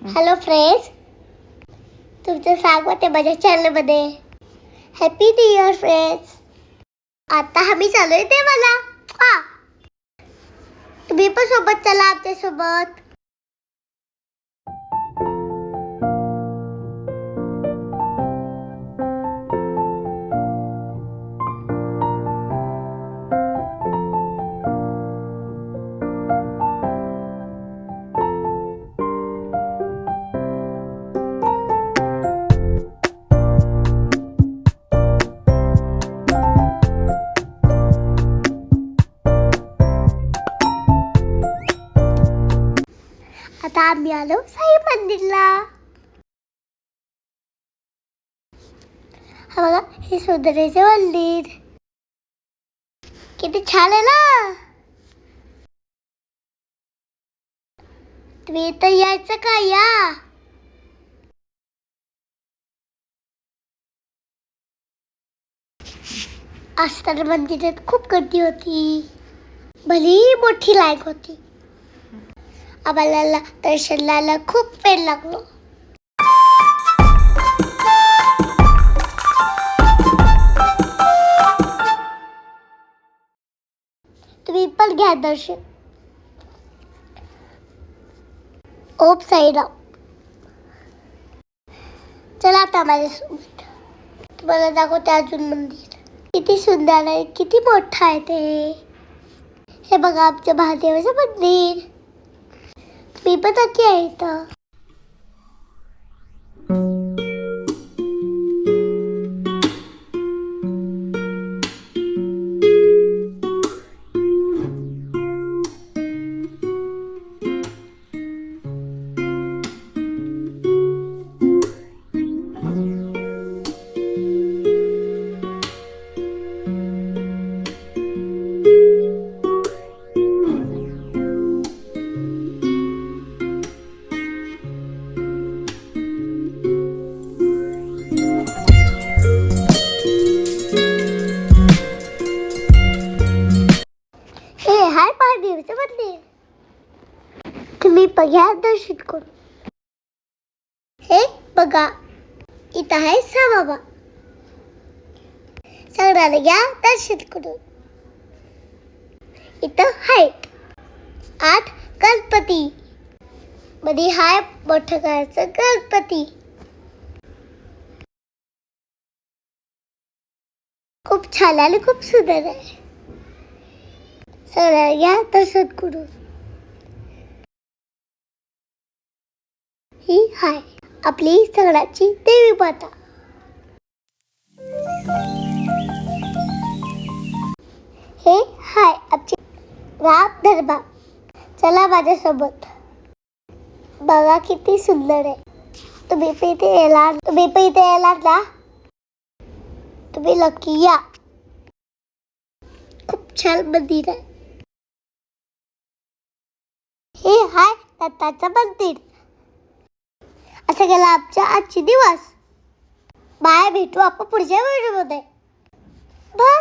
Hello friends, तुमचं स्वागत आहे माझ्या चॅनलमध्ये. Happy new year friends. आता आम्ही चालू आहे देवाला. तुम्ही पण सोबत चला आमच्यासोबत. आता आम्ही आलो साई मंदिरला. हा बघा, हे सुंदरेचे मंदिर किती छान आहे ना. तुम्ही इथं यायचं का? या. आज तर मंदिरात खूप गर्दी होती. भली मोठी लाईन होती. आम्हाला दर्शनाला खूप वेळ लागलो. तुम्ही पण घ्या दर्शन. ओम साईराम. चला आता माझ्यासोबत, तुम्हाला दाखवते अजून मंदिर. किती सुंदर आहे, किती मोठं आहे ते. हे बघा आमच्या महादेवाचं मंदिर. मी पण नक्की आहे इथं. हे हाय महादेवाचं मंदिर. तुम्ही बघा दर्शन करून. हे बघा, इथं आहे साबाबा. सगळ्याला घ्या दर्शन करून. इथं आहे 8 गणपती. मध्ये हाय मोठं करायचं गणपती. खूप छान आणि खूप सुंदर आहे. सगळ्याला घ्या दर्शन करून. ही हाय आपली सगळ्याची देवी माता. हे हाय आमचे राम दरबार. चला माझ्यासोबत. बघा किती सुंदर आहे. तुम्ही पण इथे येणार ना. तुम्ही नक्की या. खूप छान मंदिर आहे. हे हाय दत्ताचं मंदिर. असं गेला आमचा आजची दिवस. बाय, भेटू आपण पुढच्या व्हिडिओमध्ये. बाय.